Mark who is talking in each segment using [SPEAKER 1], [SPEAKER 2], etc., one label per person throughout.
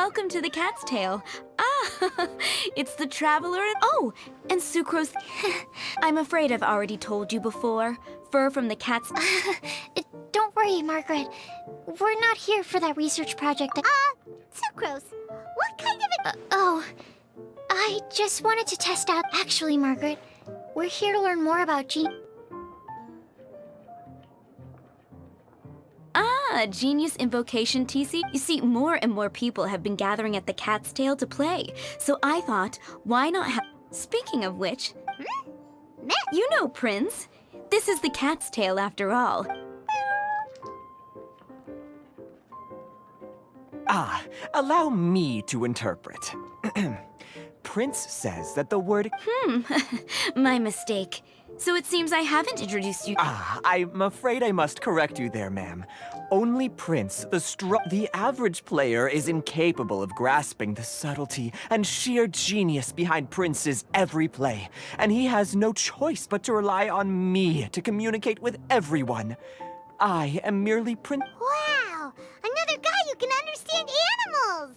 [SPEAKER 1] Welcome to the Cat's Tail. Ah, it's the traveler. Oh, and Sucrose. I'm afraid I've already told you before. Fur from the cat's.
[SPEAKER 2] Don't worry, Margaret. We're not here for that research project.
[SPEAKER 3] Sucrose, what kind of
[SPEAKER 2] I just wanted to test out. Actually, Margaret, we're here to learn more about
[SPEAKER 1] Genius Invocation TC. You see, more and more people have been gathering at the Cat's Tail to play. So I thought, why not have... Speaking of which... You know, Prince. This is the Cat's Tail after all.
[SPEAKER 4] Allow me to interpret. Prince says that the word...
[SPEAKER 1] My mistake. So it seems I haven't introduced you...
[SPEAKER 4] I'm afraid I must correct you there, ma'am. Only Prince, the average player, is incapable of grasping the subtlety and sheer genius behind Prince's every play. And he has no choice but to rely on me to communicate with everyone. I am merely Prince...
[SPEAKER 3] Wow! Another guy who can understand animals!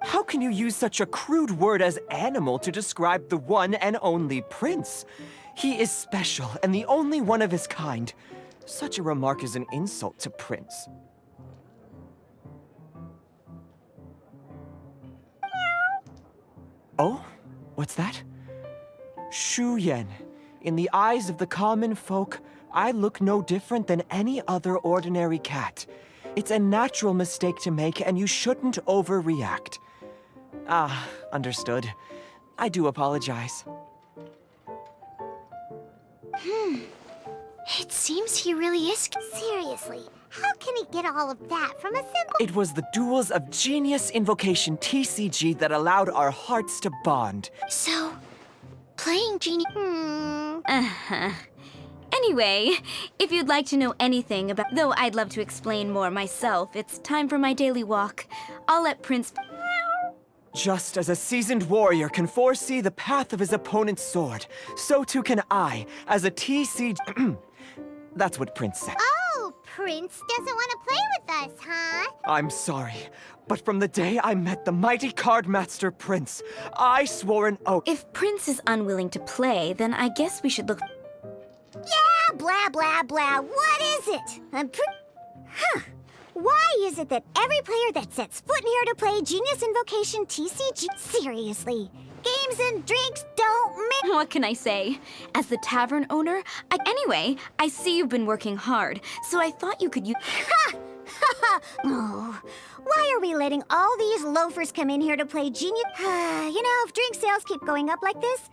[SPEAKER 4] How can you use such a crude word as animal to describe the one and only Prince? He is special and the only one of his kind. Such a remark is an insult to Prince. Oh? What's that? Shu Yan. In the eyes of the common folk, I look no different than any other ordinary cat. It's a natural mistake to make, and you shouldn't overreact. Understood. I do apologize.
[SPEAKER 2] It seems he really is...
[SPEAKER 3] Seriously, how can he get all of that from a simple...
[SPEAKER 4] It was the duels of Genius Invocation TCG that allowed our hearts to bond.
[SPEAKER 2] So, playing Genie...
[SPEAKER 1] Anyway, if you'd like to know anything about... Though I'd love to explain more myself, it's time for my daily walk. I'll let Prince...
[SPEAKER 4] Just as a seasoned warrior can foresee the path of his opponent's sword, so too can I, as a TCG... That's what Prince said.
[SPEAKER 3] Oh, Prince doesn't want to play with us, huh?
[SPEAKER 4] I'm sorry, but from the day I met the mighty card master Prince, I swore an oath...
[SPEAKER 1] If Prince is unwilling to play, then I guess we should look...
[SPEAKER 3] Yeah, blah, blah, blah. What is it? Why is it that every player that sets foot in here to play Genius Invocation TCG... Seriously, games and drinks don't mix...
[SPEAKER 1] What can I say? As the tavern owner, Anyway, I see you've been working hard, so I thought you could use...
[SPEAKER 3] Oh, why are we letting all these loafers come in here to play Genius... You know, if drink sales keep going up like this...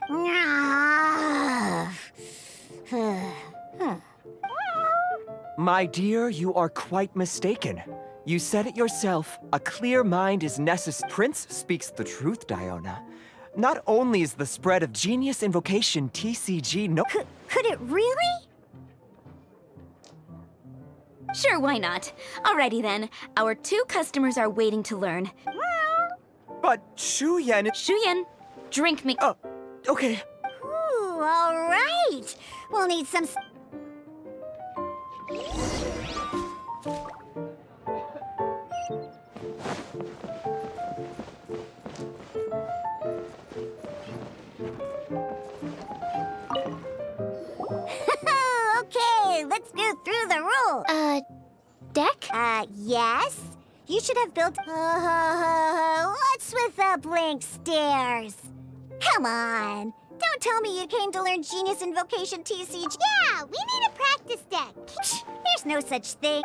[SPEAKER 4] My dear, you are quite mistaken. You said it yourself, a clear mind is necessary. Prince speaks the truth, Diona. Not only is the spread of Genius Invocation TCG no...
[SPEAKER 3] Could it really?
[SPEAKER 1] Sure, why not? Alrighty then, our 2 customers are waiting to learn.
[SPEAKER 4] But Shu Yan...
[SPEAKER 1] Shuyan, drink me...
[SPEAKER 4] Oh, okay.
[SPEAKER 3] Ooh, all right. We'll need some... Okay, let's go through the rules.
[SPEAKER 2] Deck?
[SPEAKER 3] Yes. You should have built... what's with the blank stairs? Come on. Don't tell me you came to learn Genius Invocation TCG. Yeah, we need a practice deck. There's no such thing.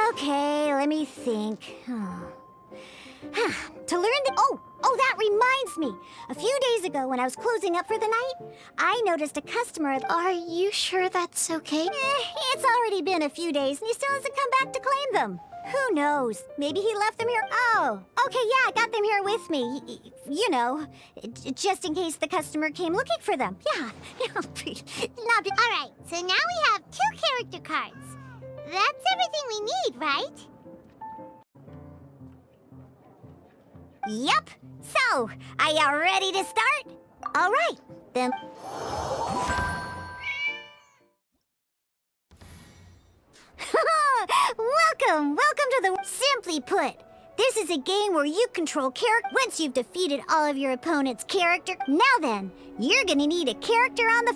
[SPEAKER 3] Okay, let me think. To learn the... Oh, that reminds me. A few days ago when I was closing up for the night, I noticed a customer...
[SPEAKER 2] Are you sure that's okay?
[SPEAKER 3] It's already been a few days and he still hasn't come back to claim them. Who knows? Maybe he left them here. Oh, okay, yeah, I got them here with me. You know, just in case the customer came looking for them. Yeah. All right, so now we have 2 character cards. That's everything we need, right? Yep. So, are you ready to start? All right, then. Welcome to the... Simply put, this is a game where you control character. Once you've defeated all of your opponent's character, now then, you're gonna need a character on the...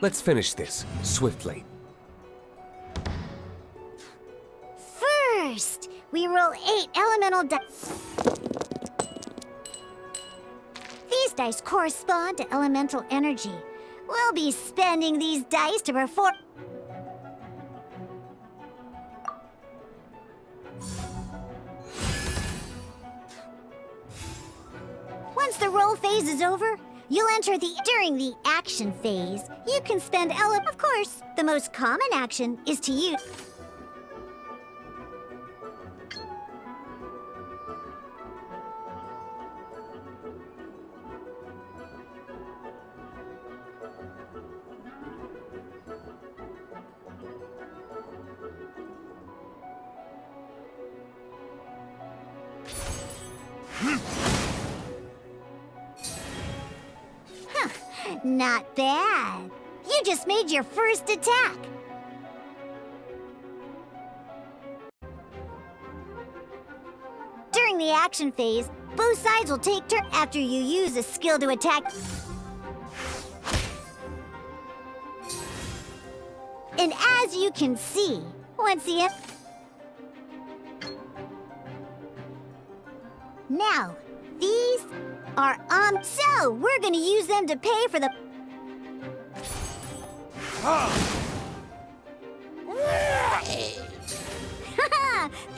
[SPEAKER 5] Let's finish this swiftly.
[SPEAKER 3] First, we roll 8 elemental dice. These dice correspond to elemental energy. We'll be spending these dice to perform... Once the roll phase is over, you'll enter the... During the action phase, you can spend Of course, the most common action is to use... Not bad. You just made your first attack. During the action phase, both sides will take turns after you use a skill to attack. And as you can see, once the... Now, these are so we're gonna use them to pay for the...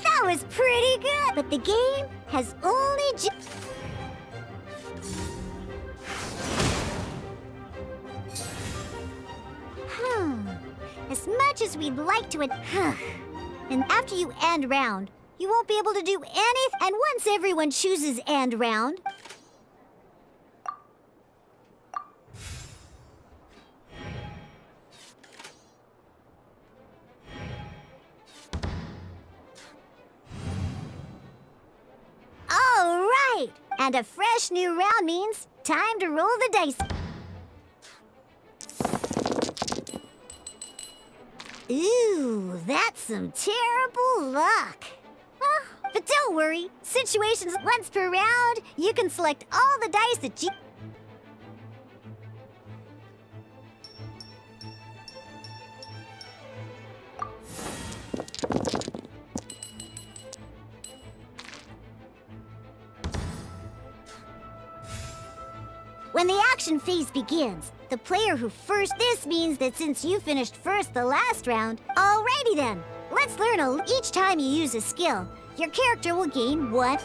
[SPEAKER 3] That was pretty good! But the game has only As much as we'd like to... And after you end round, you won't be able to do anything. And once everyone chooses end round... All right! And a fresh new round means time to roll the dice. Ooh, that's some terrible luck. But don't worry, situations once per round, you can select all the dice that you... When the action phase begins, the player who first... This means that since you finished first the last round... Alrighty then, let's learn each time you use a skill, your character will gain 1.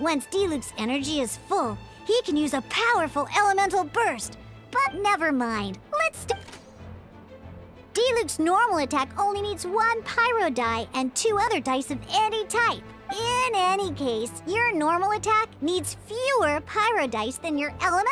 [SPEAKER 3] Once D-Luke's energy is full, he can use a powerful elemental burst. But never mind, let's... D-Luke's normal attack only needs 1 pyro die and 2 other dice of any type. In any case, your normal attack needs fewer pyro dice than your element.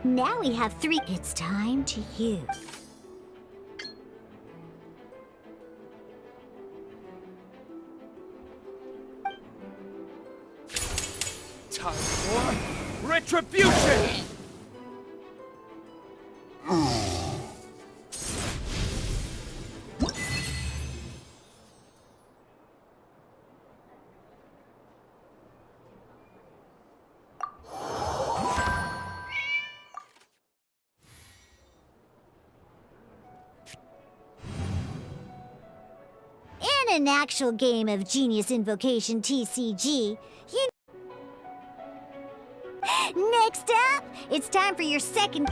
[SPEAKER 3] Now we have 3. It's time to use.
[SPEAKER 5] Time for retribution!
[SPEAKER 3] In an actual game of Genius Invocation TCG, you... Next up, it's time for your second...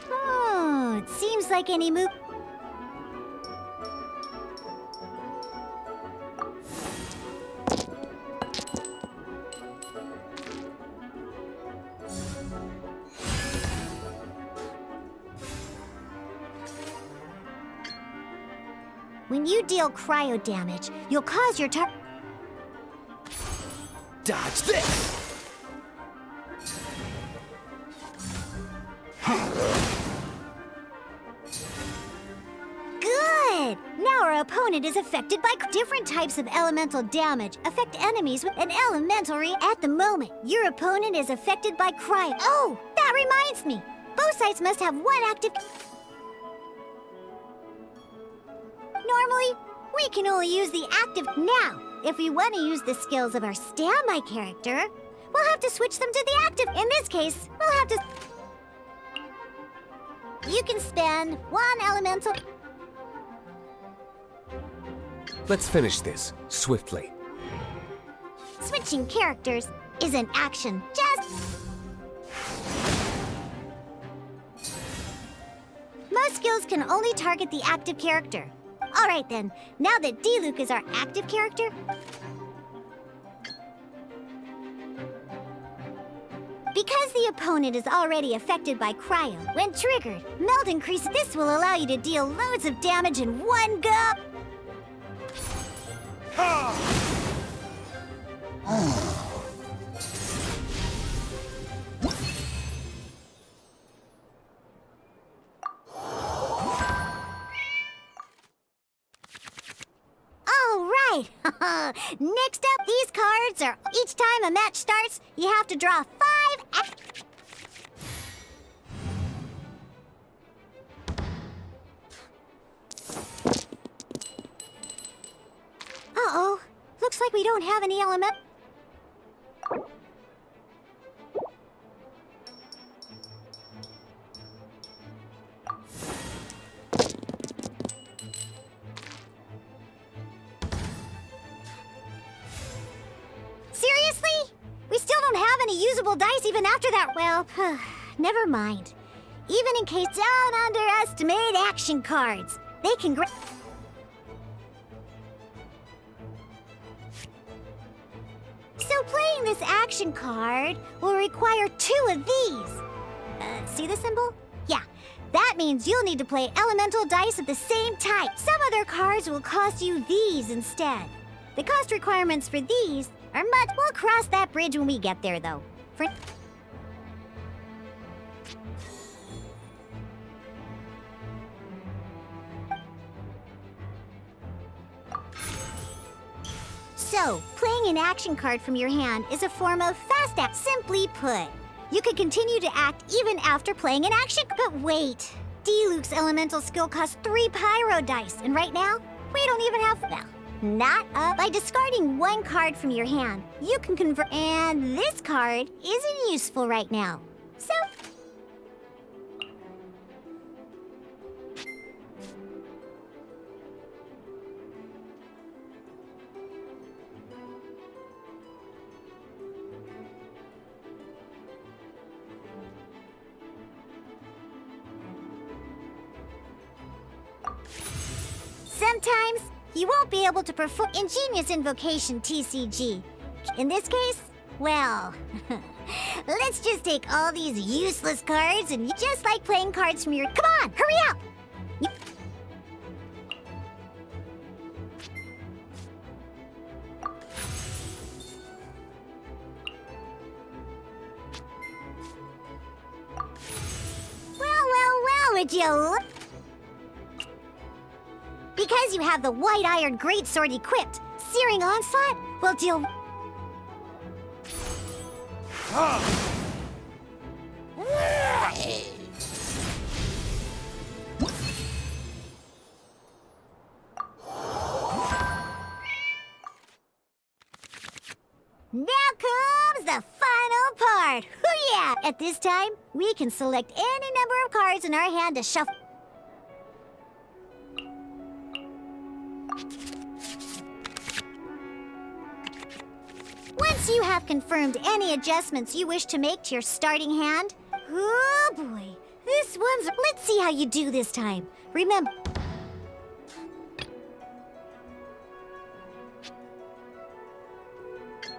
[SPEAKER 3] Oh, it seems like any move... When you deal cryo damage, you'll cause your target.
[SPEAKER 5] Dodge this!
[SPEAKER 3] Good! Now our opponent is affected by different types of elemental damage. Affect enemies with an elementary at the moment. Your opponent is affected by cryo. Oh, that reminds me. Both sides must have one active. Normally, we can only use the active. Now, if we want to use the skills of our standby character, we'll have to switch them to the active. In this case, we'll have to. You can spend one elemental.
[SPEAKER 5] Let's finish this swiftly.
[SPEAKER 3] Switching characters is an action. Just. Most skills can only target the active character. Alright then, now that D-Luke is our active character, because the opponent is already affected by cryo, when triggered, melt increase. This will allow you to deal loads of damage in one go. Next up, these cards are each time a match starts, you have to draw 5. Uh-oh. Looks like we don't have any element. Seriously? We still don't have any usable dice even after that. Well, never mind. Even in case, don't underestimate action cards. They can So playing this action card will require 2 of these. See the symbol? Yeah, that means you'll need to play elemental dice at the same time. Some other cards will cost you these instead. The cost requirements for these are much. We'll cross that bridge when we get there, though. So, playing an action card from your hand is a form of fast act. Simply put, you can continue to act even after playing an action. But wait, D-Luke's elemental skill costs 3 pyro dice, and right now, we don't even have that. Not up. By discarding 1 card from your hand, you can convert. And this card isn't useful right now. So. Sometimes, you won't be able to perform ingenious invocation TCG. In this case, well, let's just take all these useless cards and just like playing cards from your. Come on, hurry up! Well, would you? Because you have the white iron greatsword equipped, Searing Onslaught will deal. Now comes the final part. Hoo-yeah! At this time, we can select any number of cards in our hand to shuffle. Once you have confirmed any adjustments you wish to make to your starting hand, oh boy, this one's. Let's see how you do this time. Remember.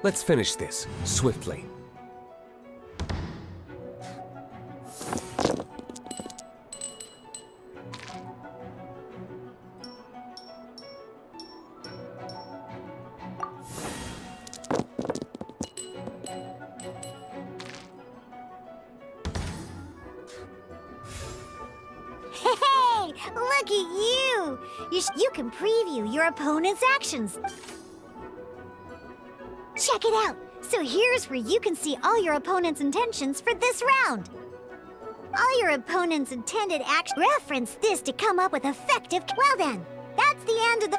[SPEAKER 5] Let's finish this swiftly.
[SPEAKER 3] You can preview your opponent's actions. Check it out. So here's where you can see all your opponent's intentions for this round. All your opponent's intended action. Reference this to come up with effective. Well then, that's the end of the.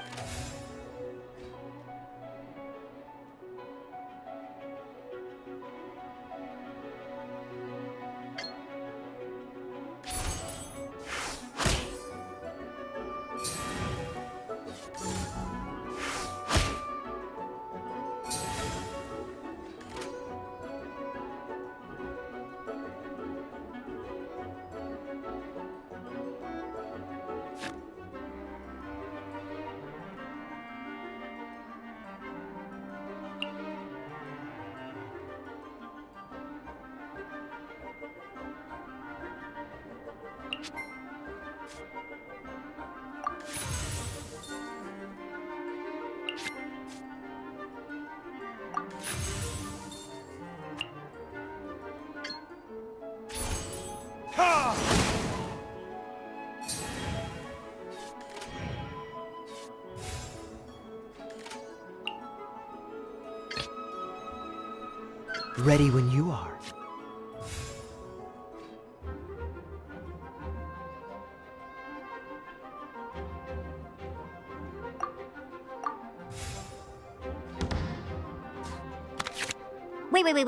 [SPEAKER 4] Ready when you are.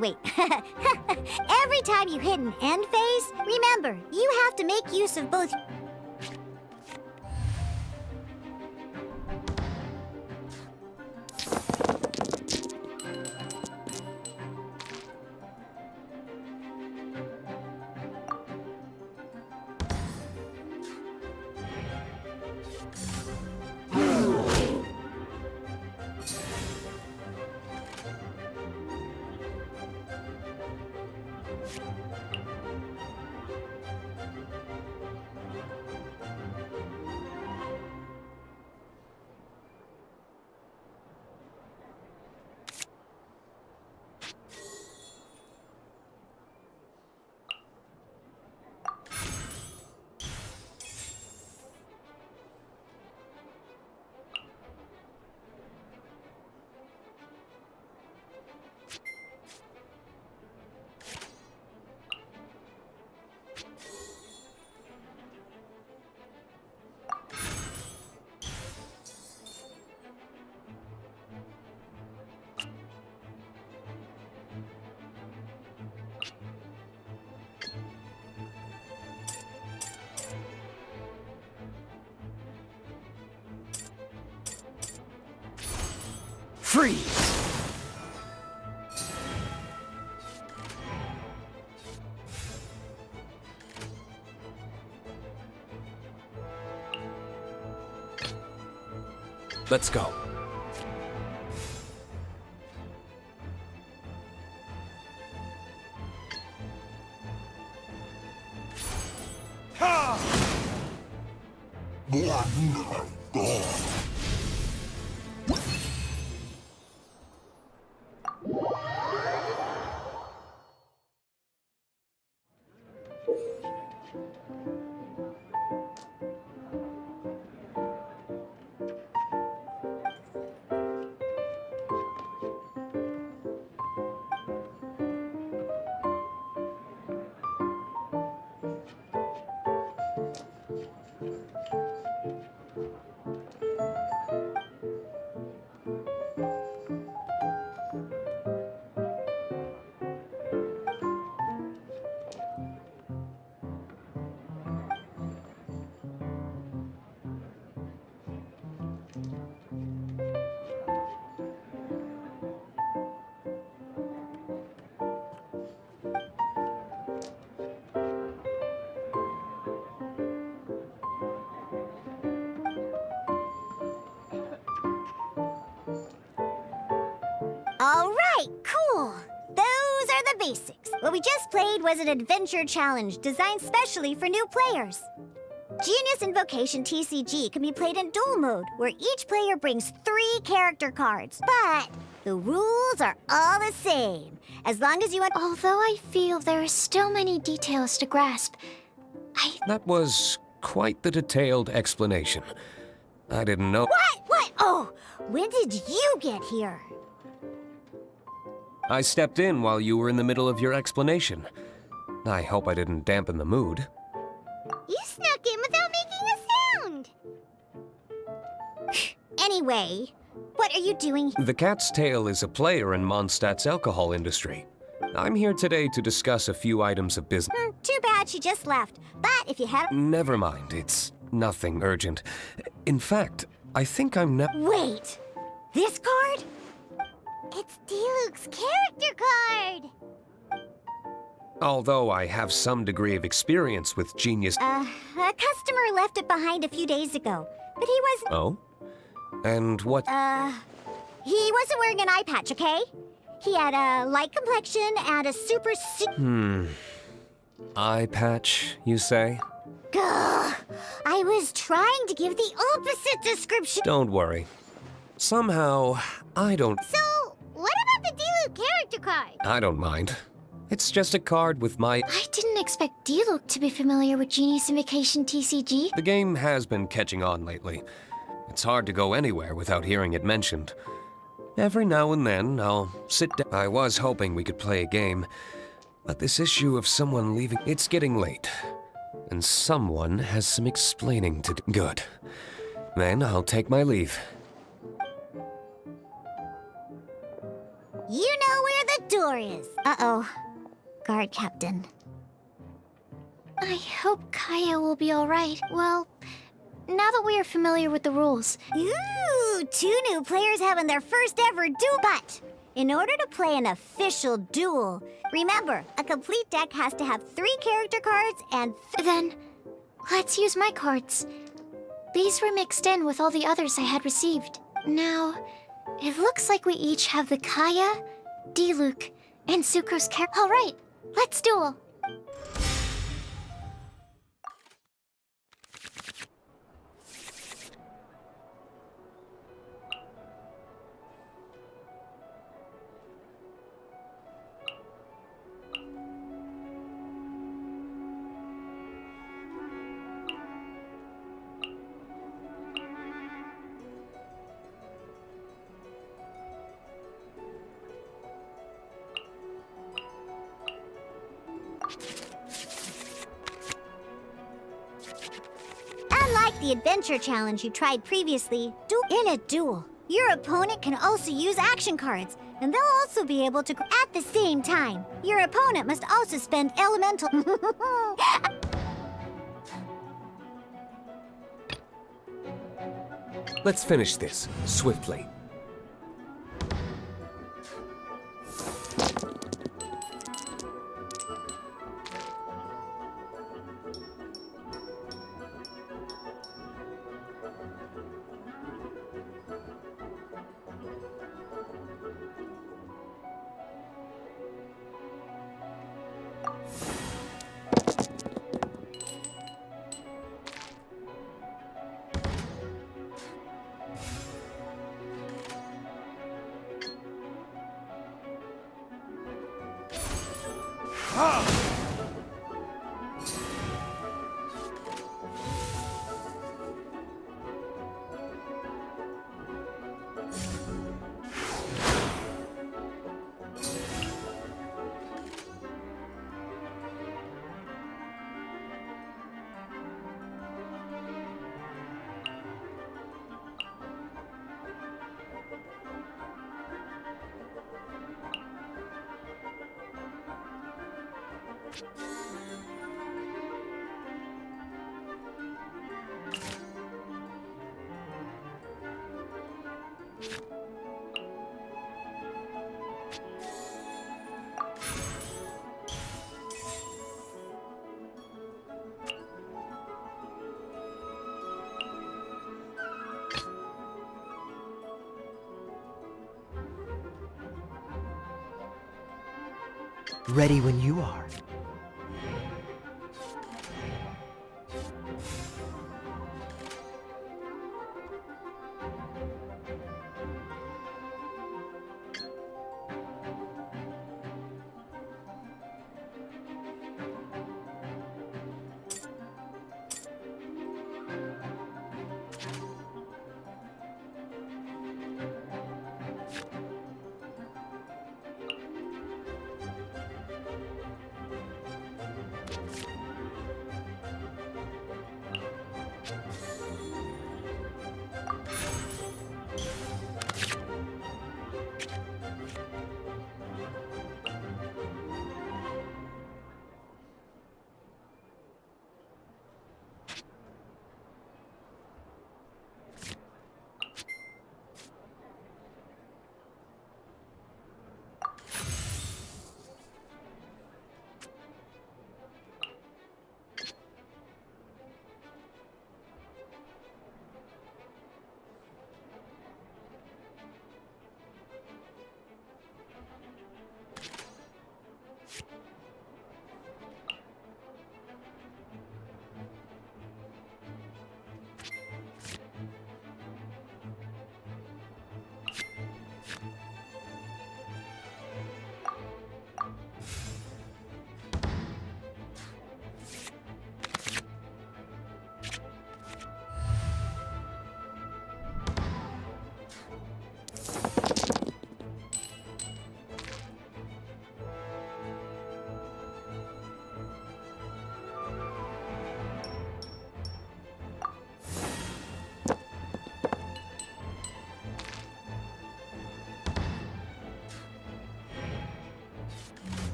[SPEAKER 3] Wait. Every time you hit an end phase, remember, you have to make use of both.
[SPEAKER 5] Freeze! Let's go.
[SPEAKER 3] All right, cool. Those are the basics. What we just played was an adventure challenge designed specially for new players. Genius Invocation TCG can be played in duel mode, where each player brings 3 character cards. But the rules are all the same, as long as you...
[SPEAKER 2] Although I feel there are still many details to grasp,
[SPEAKER 5] That was quite the detailed explanation. I didn't know.
[SPEAKER 3] What? Oh, when did you get here?
[SPEAKER 5] I stepped in while you were in the middle of your explanation. I hope I didn't dampen the mood.
[SPEAKER 2] You snuck in without making a sound.
[SPEAKER 3] Anyway, what are you doing?
[SPEAKER 5] The Cat's Tail is a player in Mondstadt's alcohol industry. I'm here today to discuss a few items of business.
[SPEAKER 3] Too bad she just left. But if you have...
[SPEAKER 5] Never mind, it's nothing urgent. In fact, I think I'm not.
[SPEAKER 3] Wait! This card?
[SPEAKER 2] It's D-Luke's character card.
[SPEAKER 5] Although I have some degree of experience with genius.
[SPEAKER 3] A customer left it behind a few days ago. But he wasn't...
[SPEAKER 5] Oh? And what?
[SPEAKER 3] He wasn't wearing an eye patch, okay? He had a light complexion and a super...
[SPEAKER 5] Eye patch, you say?
[SPEAKER 3] Gah! I was trying to give the opposite description.
[SPEAKER 5] Don't worry. Somehow, I don't.
[SPEAKER 2] So, what about the D-Luke character card?
[SPEAKER 5] I don't mind. It's just a card with my.
[SPEAKER 2] I didn't expect D-Luke to be familiar with Genius Invocation TCG.
[SPEAKER 5] The game has been catching on lately. It's hard to go anywhere without hearing it mentioned. Every now and then, I'll sit down. I was hoping we could play a game, but this issue of someone leaving. It's getting late, and someone has some explaining to do. Good. Then I'll take my leave.
[SPEAKER 3] You know where the door is. Uh-oh. Guard captain.
[SPEAKER 2] I hope Kaya will be alright. Well, now that we are familiar with the rules.
[SPEAKER 3] Ooh, 2 new players having their first ever duel. But in order to play an official duel, remember, a complete deck has to have 3 character cards and...
[SPEAKER 2] Then, let's use my cards. These were mixed in with all the others I had received. Now, it looks like we each have the Kaya, D-Luke, and Sucro's character. Alright, let's duel.
[SPEAKER 3] Unlike the adventure challenge you tried previously, in a duel, your opponent can also use action cards, and they'll also be able to... At the same time, your opponent must also spend elemental...
[SPEAKER 5] Let's finish this swiftly.
[SPEAKER 4] Ready when you are.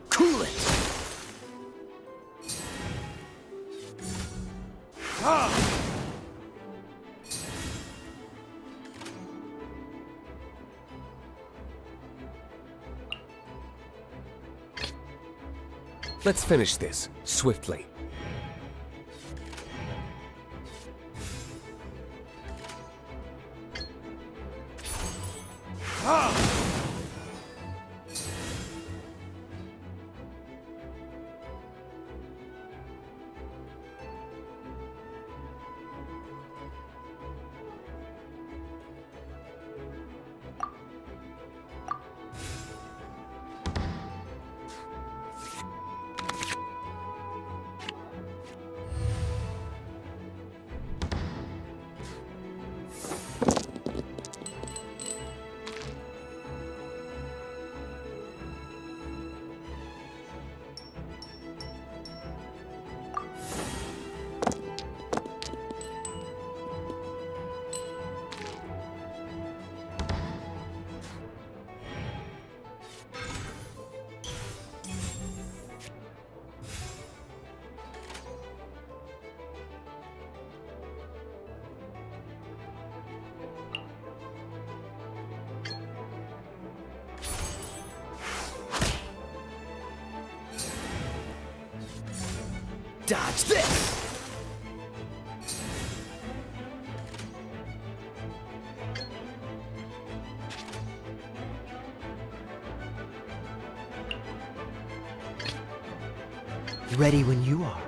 [SPEAKER 4] Cool it!
[SPEAKER 5] Let's finish this swiftly.
[SPEAKER 4] Dodge this! Ready when you are.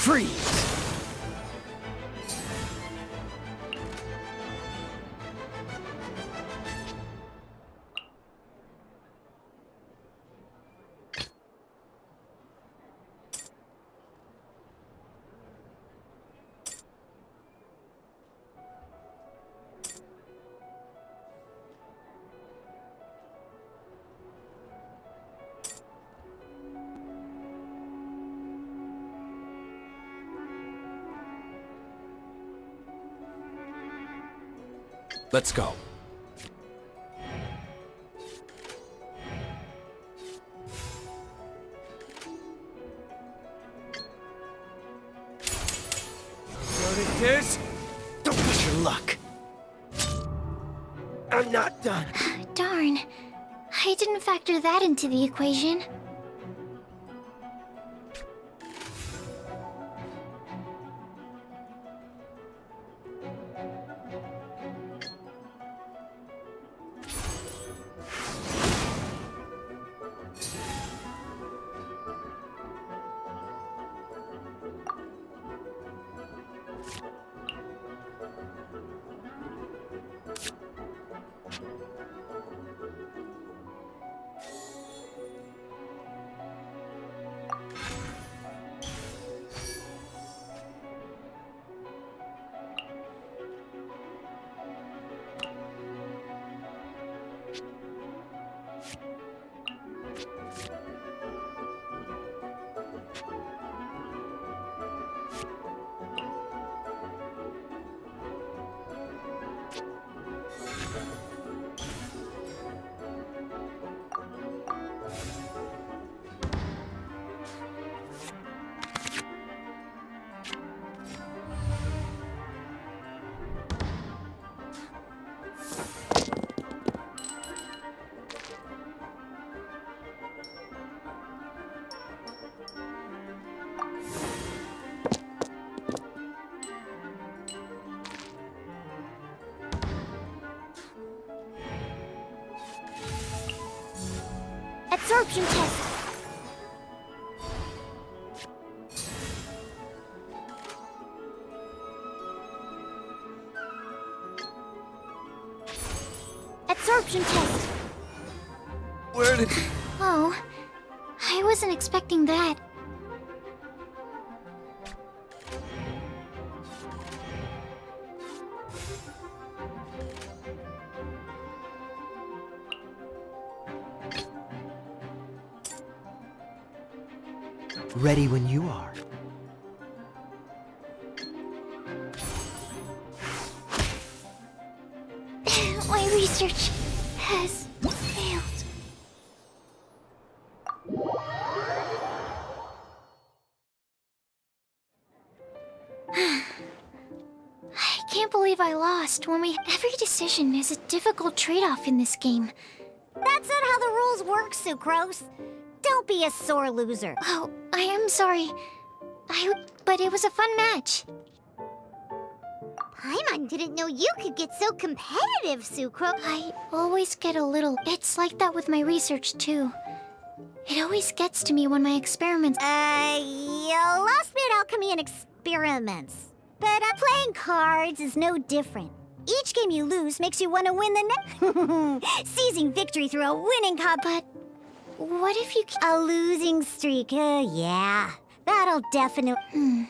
[SPEAKER 4] Freeze!
[SPEAKER 5] Let's go.
[SPEAKER 4] What it is? Don't push your luck. I'm not done.
[SPEAKER 2] Darn. I didn't factor that into the equation. Absorption test. Absorption test.
[SPEAKER 5] Where did...
[SPEAKER 2] Oh, I wasn't expecting that.
[SPEAKER 4] Ready when you are.
[SPEAKER 2] My research has failed. I can't believe I lost when every decision is a difficult trade-off in this game.
[SPEAKER 3] That's not how the rules work, Sucrose. Don't be a sore loser.
[SPEAKER 2] Oh, I am sorry. But it was a fun match.
[SPEAKER 3] Paimon didn't know you could get so competitive, Sucrose.
[SPEAKER 2] I always get a little... It's like that with my research, too. It always gets to me when my experiments...
[SPEAKER 3] You lost me at alchemy and experiments. But playing cards is no different. Each game you lose makes you want to win the next. Seizing victory through a winning
[SPEAKER 2] But what if you...
[SPEAKER 3] A losing streak, yeah. That'll definitely...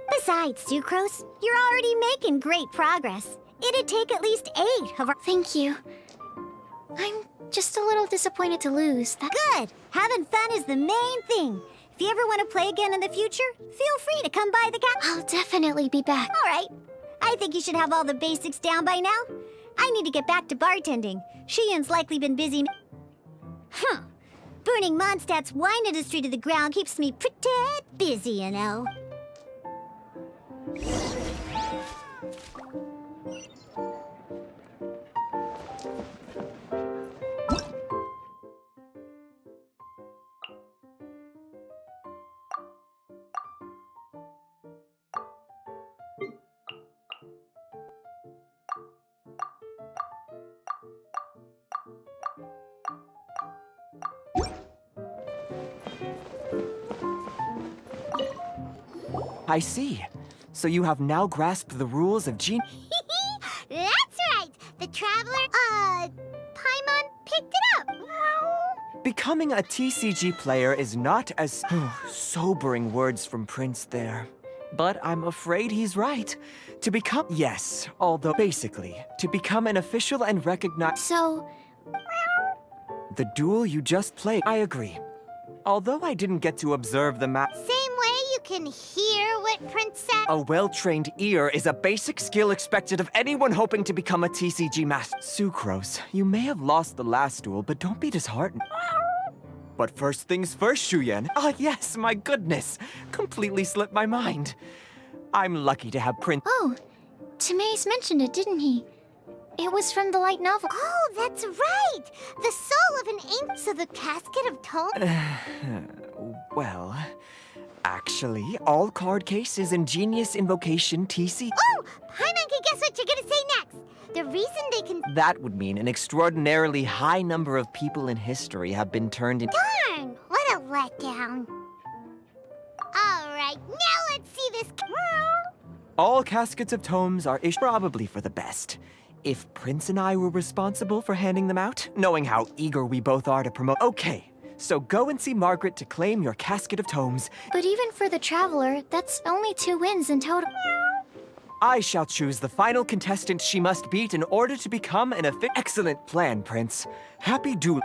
[SPEAKER 3] Besides, Sucrose, you're already making great progress. It'd take at least 8 of our...
[SPEAKER 2] Thank you. I'm just a little disappointed to lose.
[SPEAKER 3] Good! Having fun is the main thing. If you ever want to play again in the future, feel free to come by the
[SPEAKER 2] I'll definitely be back.
[SPEAKER 3] All right. I think you should have all the basics down by now. I need to get back to bartending. Shiyan's likely been busy... Huh. Burning Mondstadt's wine industry to the ground keeps me pretty busy, you know.
[SPEAKER 4] I see. So you have now grasped the rules of That's
[SPEAKER 3] right! The Traveler, Paimon picked it up!
[SPEAKER 4] Becoming a TCG player is not as... sobering words from Prince there. But I'm afraid he's right. To become... Yes, although basically, to become an official and recognized...
[SPEAKER 2] So...
[SPEAKER 4] The duel you just played, I agree. Although I didn't get to observe the match...
[SPEAKER 3] Same way you can hear what Prince said.
[SPEAKER 4] A well-trained ear is a basic skill expected of anyone hoping to become a TCG master. Sucrose, you may have lost the last duel, but don't be disheartened. But first things first, Shuyan. Ah, yes, my goodness. Completely slipped my mind. I'm lucky to have Prince...
[SPEAKER 2] Oh, Timaeus mentioned it, didn't he? It was from the light novel.
[SPEAKER 3] Oh, that's right! The soul of an ink, so the casket of tomes?
[SPEAKER 4] Well... Actually, all card cases in Genius Invocation TC...
[SPEAKER 3] Oh! Paimon can guess what you're gonna say next! The reason they can...
[SPEAKER 4] That would mean an extraordinarily high number of people in history have been turned into...
[SPEAKER 3] Darn! What a letdown. Alright, now let's see this...
[SPEAKER 4] All caskets of tomes are issued probably for the best. If Prince and I were responsible for handing them out, knowing how eager we both are to promote... Okay, so go and see Margaret to claim your casket of tomes.
[SPEAKER 2] But even for the Traveler, that's only 2 wins in total.
[SPEAKER 4] I shall choose the final contestant she must beat in order to become an Excellent plan, Prince. Happy duel...